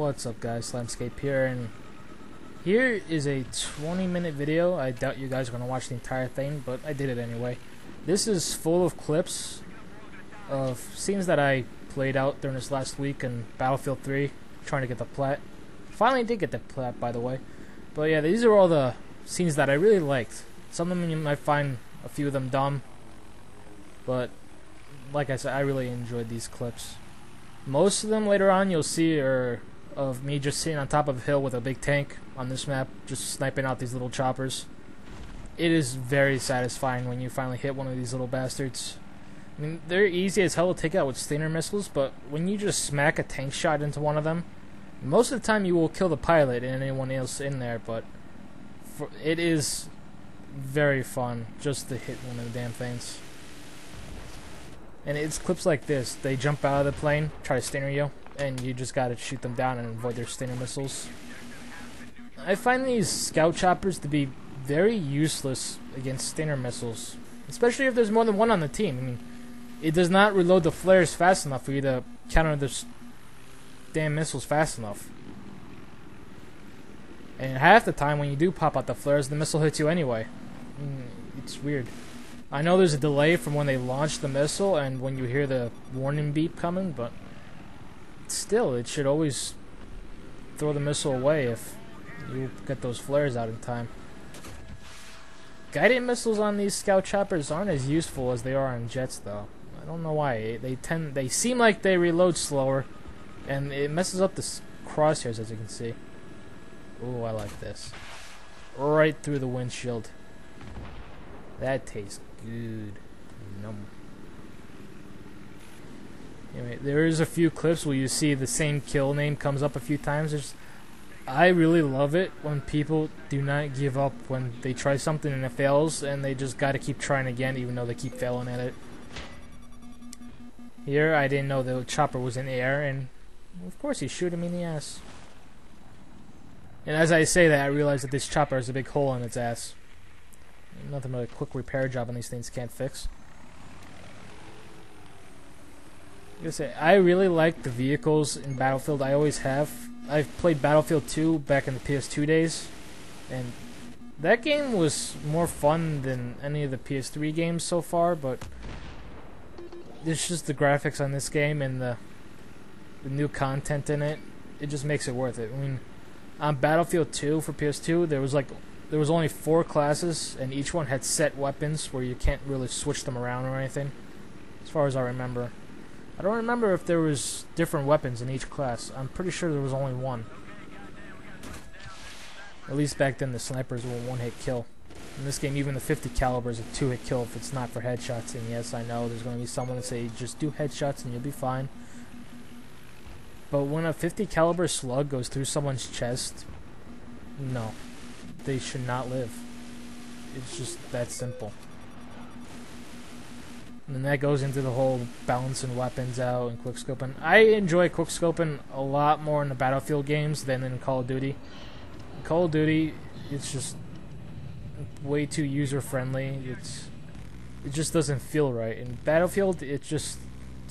What's up guys, Slamscape here, and here is a 20-minute video. I doubt you guys are going to watch the entire thing, but I did it anyway. This is full of clips of scenes that I played out during this last week in Battlefield 3, trying to get the plat. Finally did get the plat, by the way. But yeah, these are all the scenes that I really liked. Some of them you might find a few of them dumb, but like I said, I really enjoyed these clips. Most of them later on you'll see are of me just sitting on top of a hill with a big tank on this map, just sniping out these little choppers. It is very satisfying when you finally hit one of these little bastards. I mean, they're easy as hell to take out with Stinger missiles, but when you just smack a tank shot into one of them, most of the time you will kill the pilot and anyone else in there, but it is very fun just to hit one of the damn things. And it's clips like this. They jump out of the plane, try to Stinger you, and you just gotta shoot them down and avoid their Stinger missiles. I find these scout choppers to be very useless against Stinger missiles, especially if there's more than one on the team. I mean, it does not reload the flares fast enough for you to counter the damn missiles fast enough. And half the time when you do pop out the flares, the missile hits you anyway. It's weird. I know there's a delay from when they launch the missile and when you hear the warning beep coming, but still, it should always throw the missile away if you get those flares out in time. Guided missiles on these scout choppers aren't as useful as they are on jets, though. I don't know why. They seem like they reload slower, and it messes up the crosshairs, as you can see. Ooh, I like this. Right through the windshield. That tastes good. Num. Anyway, there is a few clips where you see the same kill name comes up a few times. I really love it when people do not give up when they try something and it fails, and they just gotta keep trying again even though they keep failing at it. Here, I didn't know the chopper was in the air, and of course he shot him in the ass. And as I say that, I realize that this chopper has a big hole in its ass. Nothing but a quick repair job on these things can't fix. I really like the vehicles in Battlefield. I always have. I've played Battlefield 2 back in the PS2 days, and that game was more fun than any of the PS3 games so far, but it's just the graphics on this game and the new content in it. It just makes it worth it. I mean, on Battlefield 2 for PS2, there was only 4 classes, and each one had set weapons where you can't really switch them around or anything, as far as I remember. I don't remember if there was different weapons in each class. I'm pretty sure there was only one. At least back then the snipers were one-hit kill. In this game, even the 50 caliber is a 2-hit kill if it's not for headshots. And yes, I know there's going to be someone that say just do headshots and you'll be fine. But when a 50 caliber slug goes through someone's chest, no, they should not live. It's just that simple. And that goes into the whole balancing weapons out and quickscoping. I enjoy quickscoping a lot more in the Battlefield games than in Call of Duty. In Call of Duty, it's just way too user-friendly. It just doesn't feel right. In Battlefield, it's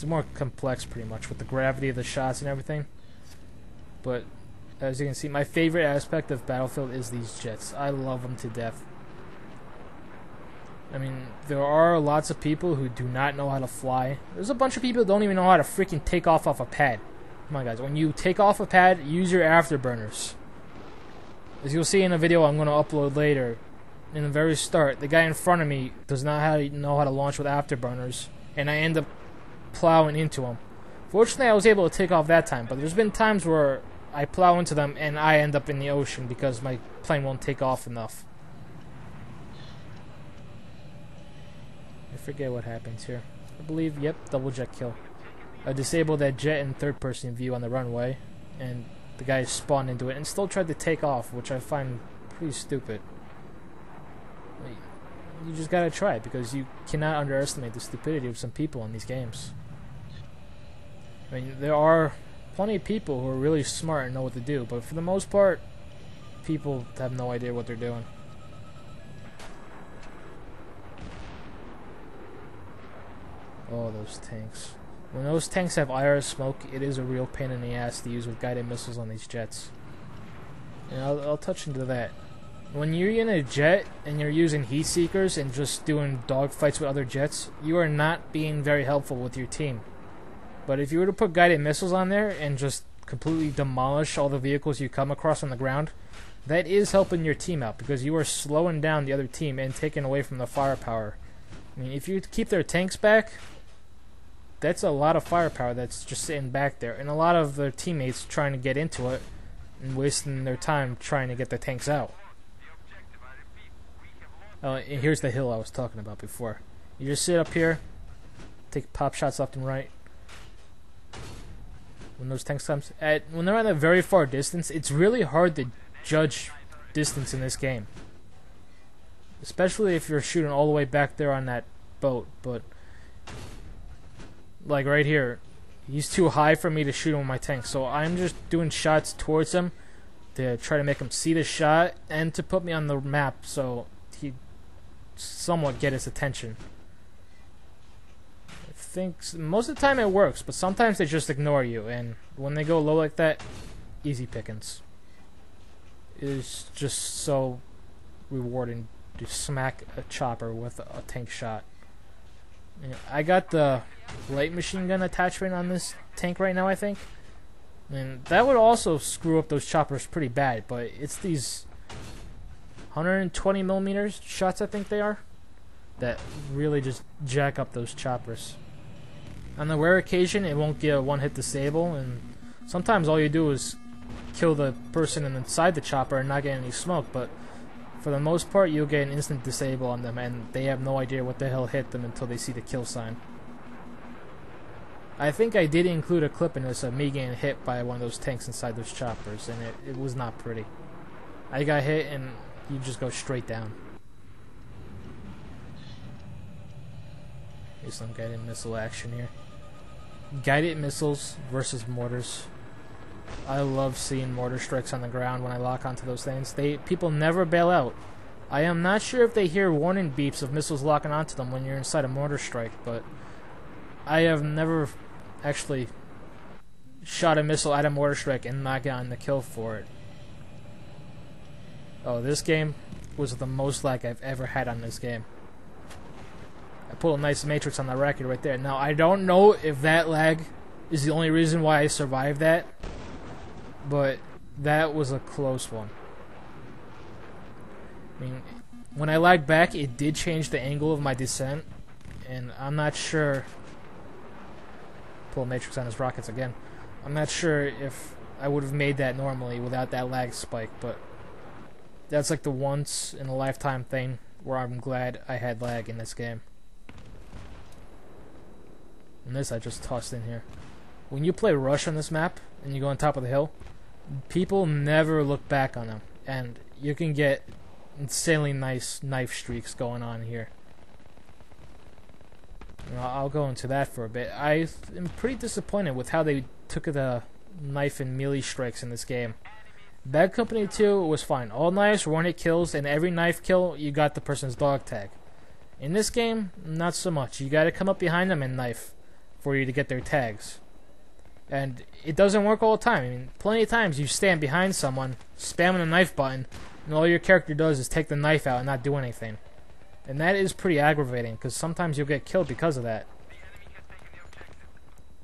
more complex pretty much with the gravity of the shots and everything. But as you can see, my favorite aspect of Battlefield is these jets. I love them to death. I mean, there are lots of people who do not know how to fly. There's a bunch of people who don't even know how to freaking take off a pad. Come on, guys. When you take off a pad, use your afterburners. As you'll see in a video I'm going to upload later, in the very start, the guy in front of me does not know how to launch with afterburners, and I end up plowing into him. Fortunately, I was able to take off that time, but there's been times where I plow into them and I end up in the ocean because my plane won't take off enough. I forget what happens here. I believe, yep, double jet kill. I disabled that jet in third-person view on the runway, and the guy spawned into it and still tried to take off, which I find pretty stupid. You just gotta try it, because you cannot underestimate the stupidity of some people in these games. I mean, there are plenty of people who are really smart and know what to do, but for the most part, people have no idea what they're doing. Oh, those tanks. When those tanks have IR smoke, it is a real pain in the ass to use with guided missiles on these jets. And I'll touch into that. When you're in a jet and you're using heat seekers and just doing dogfights with other jets, you are not being very helpful with your team. But if you were to put guided missiles on there and just completely demolish all the vehicles you come across on the ground, that is helping your team out because you are slowing down the other team and taking away from the firepower. I mean, if you keep their tanks back, that's a lot of firepower that's just sitting back there, and a lot of their teammates trying to get into it and wasting their time trying to get their tanks out. And here's the hill I was talking about before. You just sit up here, take pop shots left and right. When those tanks comes when they're at a very far distance, it's really hard to judge distance in this game, especially if you're shooting all the way back there on that boat. But like right here, he's too high for me to shoot him with my tank, so I'm just doing shots towards him to try to make him see the shot and to put me on the map so he somewhat get his attention. I think most of the time it works, but sometimes they just ignore you, and when they go low like that, easy pickings. It is just so rewarding to smack a chopper with a tank shot. I got the light machine gun attachment on this tank right now, I think. And that would also screw up those choppers pretty bad, but it's these 120mm shots, I think they are, that really just jack up those choppers. On the rare occasion, it won't get a one-hit disable, and sometimes all you do is kill the person inside the chopper and not get any smoke, but for the most part, you'll get an instant disable on them, and they have no idea what the hell hit them until they see the kill sign. I think I did include a clip in this of me getting hit by one of those tanks inside those choppers, and it was not pretty. I got hit, and you just go straight down. Here's some guided missile action here. Guided missiles versus mortars. I love seeing mortar strikes on the ground when I lock onto those things. People never bail out. I am not sure if they hear warning beeps of missiles locking onto them when you're inside a mortar strike, but I have never actually shot a missile at a mortar strike and not gotten the kill for it. Oh, this game was the most lag I've ever had on this game. I pulled a nice matrix on the record right there. Now, I don't know if that lag is the only reason why I survived that, but that was a close one. I mean, when I lagged back, it did change the angle of my descent, and I'm not sure... Pull a matrix on his rockets again. I'm not sure if I would have made that normally without that lag spike, but that's like the once in a lifetime thing where I'm glad I had lag in this game. And this I just tossed in here. When you play Rush on this map and you go on top of the hill, people never look back on them, and you can get insanely nice knife streaks going on here. I'll go into that for a bit. I am pretty disappointed with how they took the knife and melee strikes in this game. Bad Company 2 was fine. All knives were one-hit kills, and every knife kill, you got the person's dog tag. In this game, not so much. You gotta come up behind them and knife for you to get their tags. And it doesn't work all the time. I mean, plenty of times you stand behind someone, spamming the knife button, and all your character does is take the knife out and not do anything. And that is pretty aggravating, because sometimes you'll get killed because of that.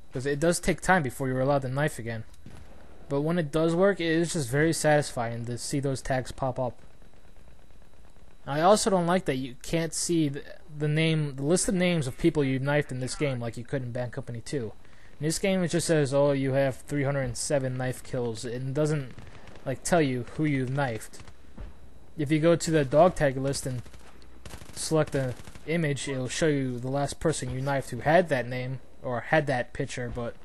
Because it does take time before you're allowed to knife again. But when it does work, it is just very satisfying to see those tags pop up. I also don't like that you can't see the list of names of people you knifed in this game like you could in Bad Company 2. In this game, it just says, oh, you have 307 knife kills. It doesn't like tell you who you've knifed. If you go to the dog tag list and select the image, it'll show you the last person you knifed who had that name or had that picture, but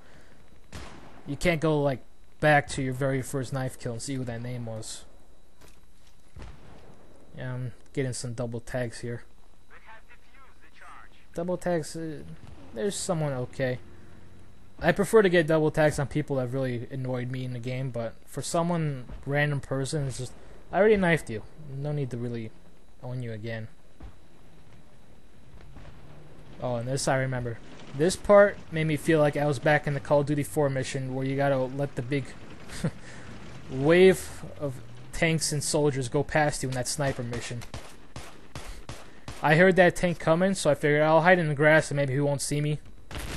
you can't go like back to your very first knife kill and see who that name was. Yeah, I'm getting some double tags here. Double tags, there's someone okay. I prefer to get double tags on people that really annoyed me in the game, but for someone, random person, it's just, I already knifed you. No need to really own you again. Oh, and this I remember. This part made me feel like I was back in the Call of Duty 4 mission where you gotta let the big wave of tanks and soldiers go past you in that sniper mission. I heard that tank coming, so I figured I'll hide in the grass and maybe he won't see me.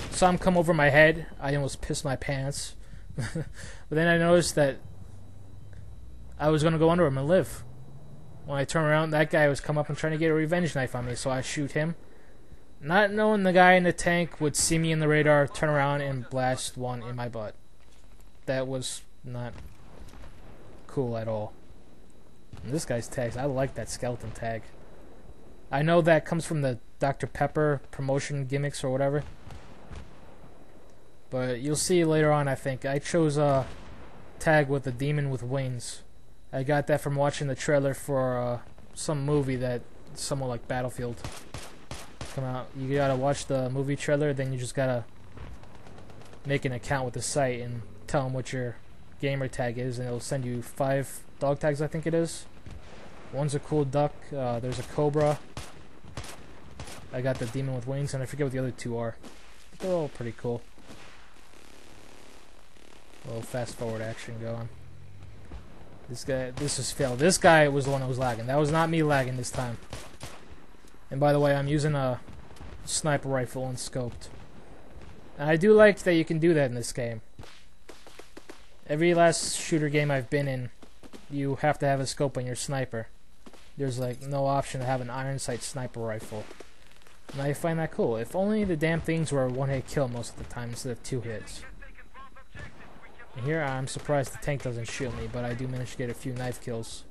Saw him come over my head. I almost pissed my pants. But then I noticed that I was gonna go under him and live. When I turned around, that guy was come up and trying to get a revenge knife on me, so I shoot him. Not knowing the guy in the tank would see me in the radar, turn around, and blast one in my butt. That was not cool at all. And this guy's tags, I like that skeleton tag. I know that comes from the Dr. Pepper promotion gimmicks or whatever. But you'll see later on, I think. I chose a tag with a demon with wings. I got that from watching the trailer for some movie that somewhat like Battlefield come out. You gotta watch the movie trailer, then you just gotta make an account with the site and tell them what your gamer tag is, and it'll send you 5 dog tags, I think it is. One's a cool duck, there's a cobra. I got the demon with wings, and I forget what the other 2 are. But they're all pretty cool. A little fast forward action going. This is failed. This guy was the one that was lagging. That was not me lagging this time. And by the way, I'm using a sniper rifle unscoped. And I do like that you can do that in this game. Every last shooter game I've been in, you have to have a scope on your sniper. There's like no option to have an iron sight sniper rifle. And I find that cool. If only the damn things were a one-hit kill most of the time instead of 2 hits. And here I'm surprised the tank doesn't shoot me, but I do manage to get a few knife kills.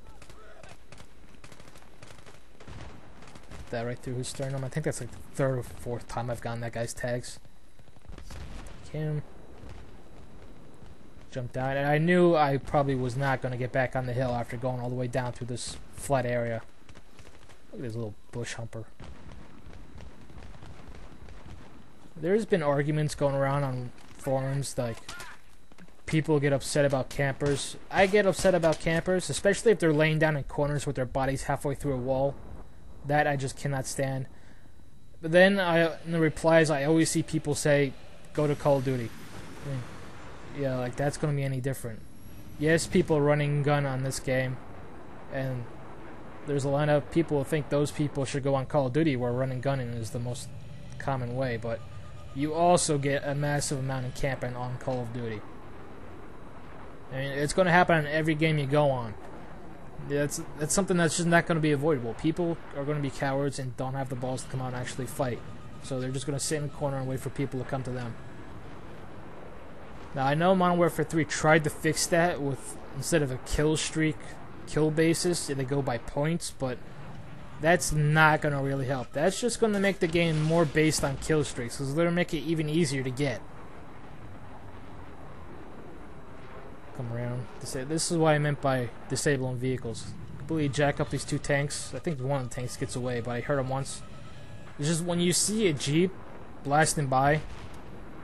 That right through his sternum. I think that's like the 3rd or 4th time I've gotten that guy's tags. Him. Jumped down, and I knew I probably was not going to get back on the hill after going all the way down through this flat area. Look at this little bush humper. There's been arguments going around on forums, like people get upset about campers. I get upset about campers, especially if they're laying down in corners with their bodies halfway through a wall. That I just cannot stand. But then in the replies, I always see people say, go to Call of Duty. I mean, yeah, like that's going to be any different. Yes, people are running gun on this game, and there's a lot of people who think those people should go on Call of Duty where running gunning is the most common way, but you also get a massive amount of camping on Call of Duty. I mean, it's going to happen in every game you go on. That's something that's just not going to be avoidable. People are going to be cowards and don't have the balls to come out and actually fight. So they're just going to sit in a corner and wait for people to come to them. Now, I know Modern Warfare 3 tried to fix that with, instead of a kill streak, kill basis, they go by points, but that's not going to really help. That's just going to make the game more based on kill streaks, because they'll make it even easier to get. Come around. This is what I meant by disabling vehicles. Completely jack up these 2 tanks. I think one of the tanks gets away, but I heard him once. It's just when you see a Jeep blasting by,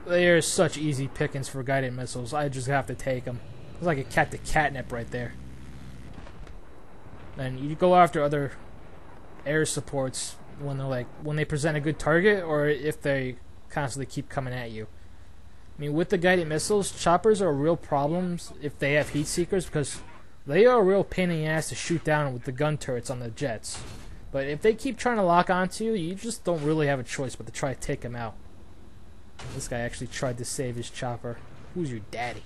they are such easy pickings for guided missiles. I just have to take them. It's like a cat to catnip right there. And you go after other air supports when they present a good target, or if they constantly keep coming at you. I mean, with the guided missiles, choppers are real problems if they have heat seekers, because they are a real pain in the ass to shoot down with the gun turrets on the jets. But if they keep trying to lock onto you, you just don't really have a choice but to try to take them out. This guy actually tried to save his chopper. Who's your daddy?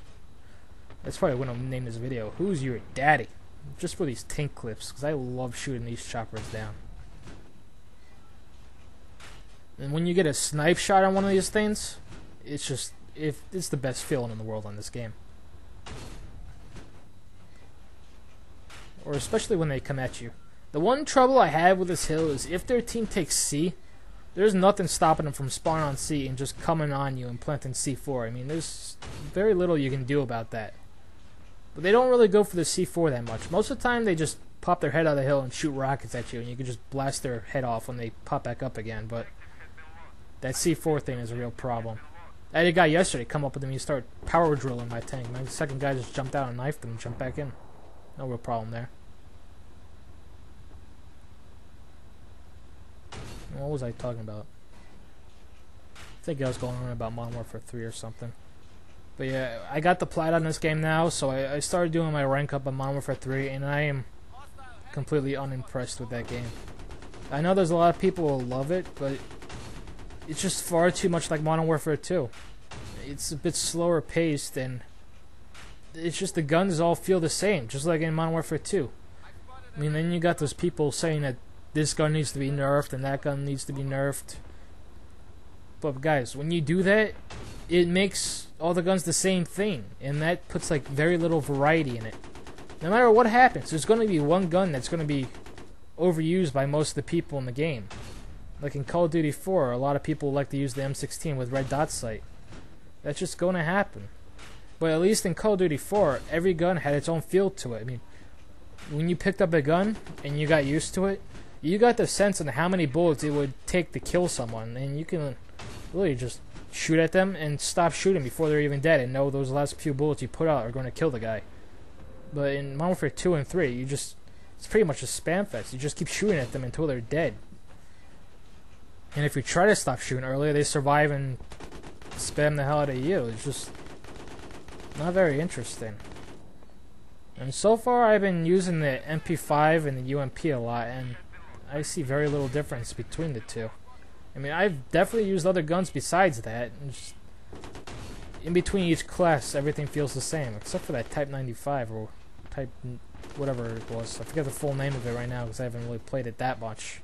That's probably what I'm gonna name this video. Who's your daddy? Just for these tank clips, because I love shooting these choppers down. And when you get a snipe shot on one of these things, it's the best feeling in the world on this game. Or especially when they come at you. The one trouble I have with this hill is if their team takes C, there's nothing stopping them from spawning on C and just coming on you and planting C4. I mean, there's very little you can do about that. But they don't really go for the C4 that much. Most of the time, they just pop their head out of the hill and shoot rockets at you, and you can just blast their head off when they pop back up again. But that C4 thing is a real problem. I had a guy yesterday come up with me and start power drilling my tank. My second guy just jumped out and knifed him and jumped back in. No real problem there. What was I talking about? think I was going on about Modern Warfare 3 or something. But yeah, I got the plat on this game now, so I started doing my rank up on Modern Warfare 3, and I am completely unimpressed with that game. I know there's a lot of people who love it, but it's just far too much like Modern Warfare 2. It's a bit slower paced, and it's just the guns all feel the same, just like in Modern Warfare 2. I mean, then you got those people saying that this gun needs to be nerfed and that gun needs to be nerfed. But guys, when you do that, it makes all the guns the same thing, and that puts like very little variety in it. No matter what happens, there's going to be one gun that's going to be overused by most of the people in the game. Like in Call of Duty 4, a lot of people like to use the M16 with red dot sight. That's just going to happen. But at least in Call of Duty 4, every gun had its own feel to it. I mean, when you picked up a gun and you got used to it, you got the sense of how many bullets it would take to kill someone, and you can really just shoot at them and stop shooting before they're even dead and know those last few bullets you put out are going to kill the guy. But in Modern Warfare 2 and 3, it's pretty much a spam fest. You just keep shooting at them until they're dead. And if you try to stop shooting earlier, they survive and spam the hell out of you. It's just not very interesting. And so far, I've been using the MP5 and the UMP a lot, and I see very little difference between the two. I mean, I've definitely used other guns besides that. And just in between each class, everything feels the same, except for that Type 95 or Type whatever it was. I forget the full name of it right now because I haven't really played it that much.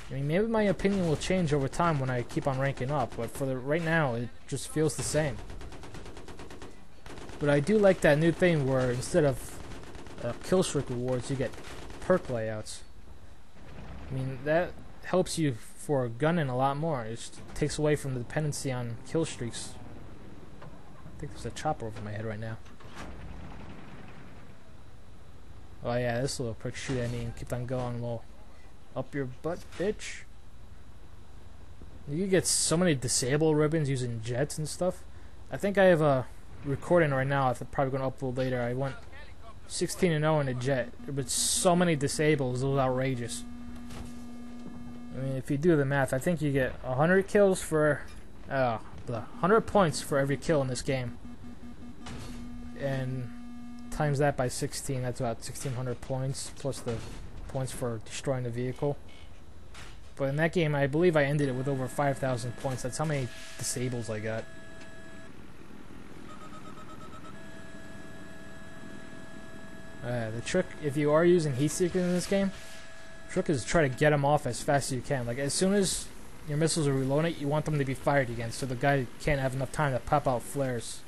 I mean, maybe my opinion will change over time when I keep on ranking up, but for right now, it just feels the same. But I do like that new thing where instead of kill streak rewards, you get perk layouts. I mean, that helps you for gunning a lot more. It just takes away from the dependency on kill streaks. I think there's a chopper over my head right now. Oh yeah, this little prick shoot at me and kept on going. Well, up your butt, bitch. You get so many disable ribbons using jets and stuff. I think I have a recording right now. I'm probably going to upload later. I went 16-0 in a jet, but so many disables. It was outrageous. I mean, if you do the math, I think you get 100 kills for 100 points for every kill in this game, and times that by 16. That's about 1,600 points plus the points for destroying the vehicle. But in that game, I believe I ended it with over 5,000 points. That's how many disables I got. The trick, if you are using heat seekers in this game, the trick is to try to get them off as fast as you can. Like, as soon as your missiles are reloading, you want them to be fired again, so the guy can't have enough time to pop out flares.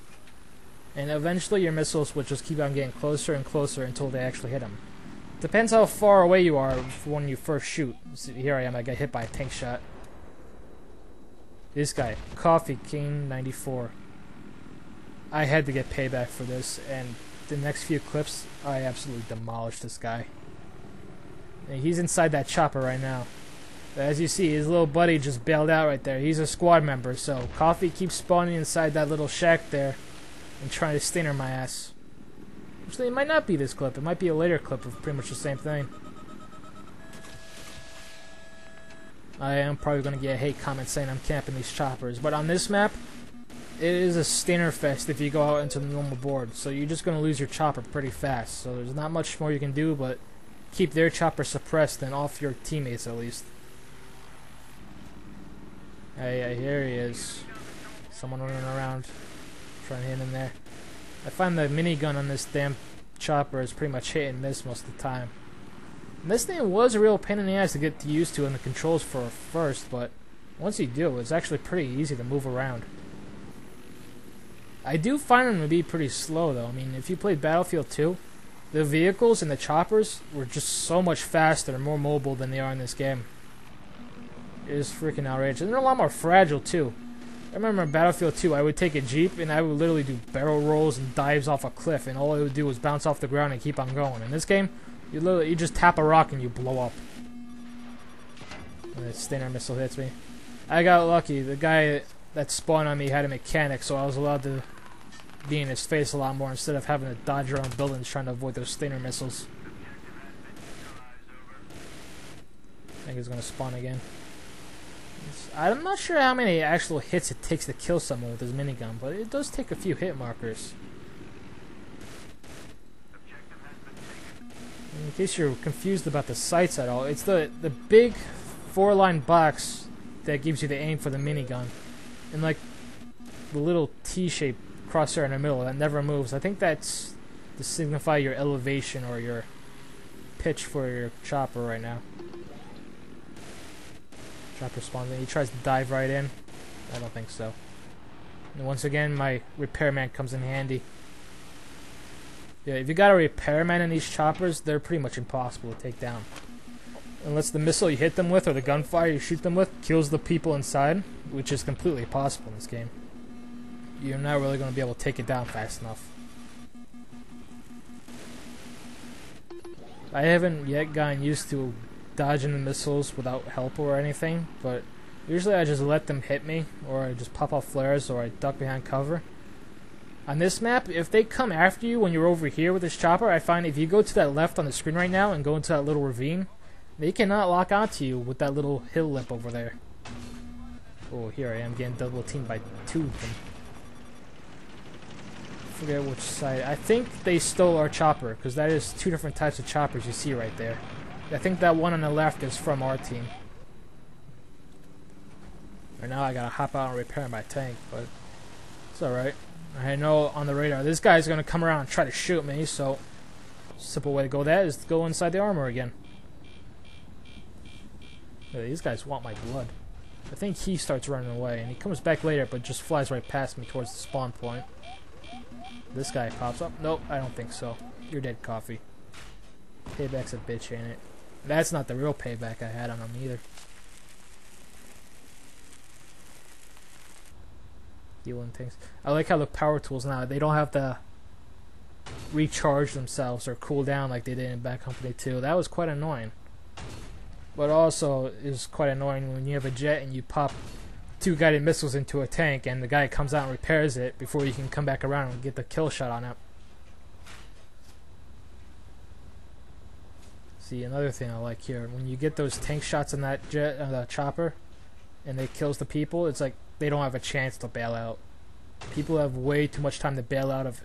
And eventually your missiles will just keep on getting closer and closer until they actually hit him. Depends how far away you are when you first shoot. See, here I am, I got hit by a tank shot. This guy, Coffee King 94. I had to get payback for this, and the next few clips, I absolutely demolished this guy. And he's inside that chopper right now. But as you see, his little buddy just bailed out right there. He's a squad member, so Coffee keeps spawning inside that little shack there and trying to stinger my ass. Actually, it might not be this clip. It might be a later clip of pretty much the same thing. I am probably going to get a hate comment saying I'm camping these choppers. But on this map, it is a stinger fest if you go out into the normal board. So you're just going to lose your chopper pretty fast. So there's not much more you can do but keep their chopper suppressed and off your teammates at least. Hey, here he is. Someone running around trying to hit him there. I find the minigun on this damn chopper is pretty much hit and miss most of the time. And this thing was a real pain in the ass to get used to in the controls for first, but once you do, it's actually pretty easy to move around. I do find them to be pretty slow though. I mean, if you played Battlefield 2, the vehicles and the choppers were just so much faster and more mobile than they are in this game. It is freaking outrageous. And they're a lot more fragile too. I remember in Battlefield 2, I would take a Jeep and I would literally do barrel rolls and dives off a cliff, and all it would do was bounce off the ground and keep on going. In this game, you just tap a rock and you blow up. And the Stinger missile hits me. I got lucky. The guy that spawned on me had a mechanic, so I was allowed to be in his face a lot more instead of having to dodge around buildings trying to avoid those Stinger missiles. I think he's going to spawn again. I'm not sure how many actual hits it takes to kill someone with his minigun, but it does take a few hit markers. In case you're confused about the sights at all, it's the big 4-line box that gives you the aim for the minigun. And like the little T-shaped crosshair in the middle that never moves. I think that's to signify your elevation or your pitch for your chopper right now. Chopper spawns in. He tries to dive right in. I don't think so. And once again, my repairman comes in handy. Yeah, if you got a repairman in these choppers, they're pretty much impossible to take down. Unless the missile you hit them with or the gunfire you shoot them with kills the people inside, which is completely possible in this game. You're not really going to be able to take it down fast enough. I haven't yet gotten used to dodging the missiles without help or anything, but usually I just let them hit me, or I just pop off flares, or I duck behind cover. On this map, if they come after you when you're over here with this chopper, I find if you go to that left on the screen right now and go into that little ravine, they cannot lock onto you with that little hill lip over there. Oh, here I am getting double teamed by 2 of them. I forget which side. I think they stole our chopper, because that is 2 different types of choppers you see right there. I think that one on the left is from our team. Right now I gotta hop out and repair my tank, but it's alright. I know on the radar this guy's gonna come around and try to shoot me, so simple way to go that is to go inside the armor again. Yeah, these guys want my blood. I think he starts running away, and he comes back later, but just flies right past me towards the spawn point. This guy pops up. Nope, I don't think so. You're dead, Coffee. Payback's a bitch, ain't it? That's not the real payback I had on him either. Healing things. I like how the power tools now, they don't have to recharge themselves or cool down like they did in Bad Company 2. That was quite annoying. But also is quite annoying when you have a jet and you pop 2 guided missiles into a tank and the guy comes out and repairs it before you can come back around and get the kill shot on it. See, another thing I like here, when you get those tank shots in that jet, the chopper, and they kills the people, it's like they don't have a chance to bail out. People have way too much time to bail out of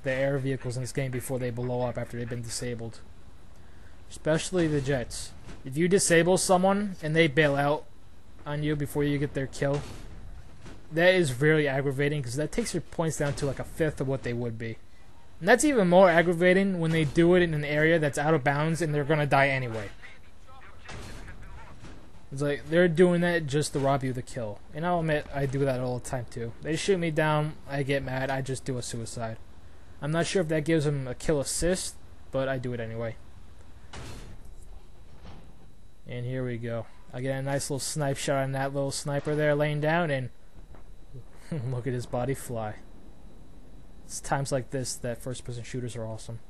the air vehicles in this game before they blow up after they've been disabled. Especially the jets. If you disable someone and they bail out on you before you get their kill, that is very aggravating because that takes your points down to like a fifth of what they would be. And that's even more aggravating when they do it in an area that's out of bounds and they're gonna die anyway. It's like they're doing that just to rob you of the kill. And I'll admit I do that all the time too. They shoot me down, I get mad, I just do a suicide. I'm not sure if that gives them a kill assist, but I do it anyway. And here we go. I get a nice little snipe shot on that little sniper there laying down, and look at his body fly. It's times like this that first-person shooters are awesome.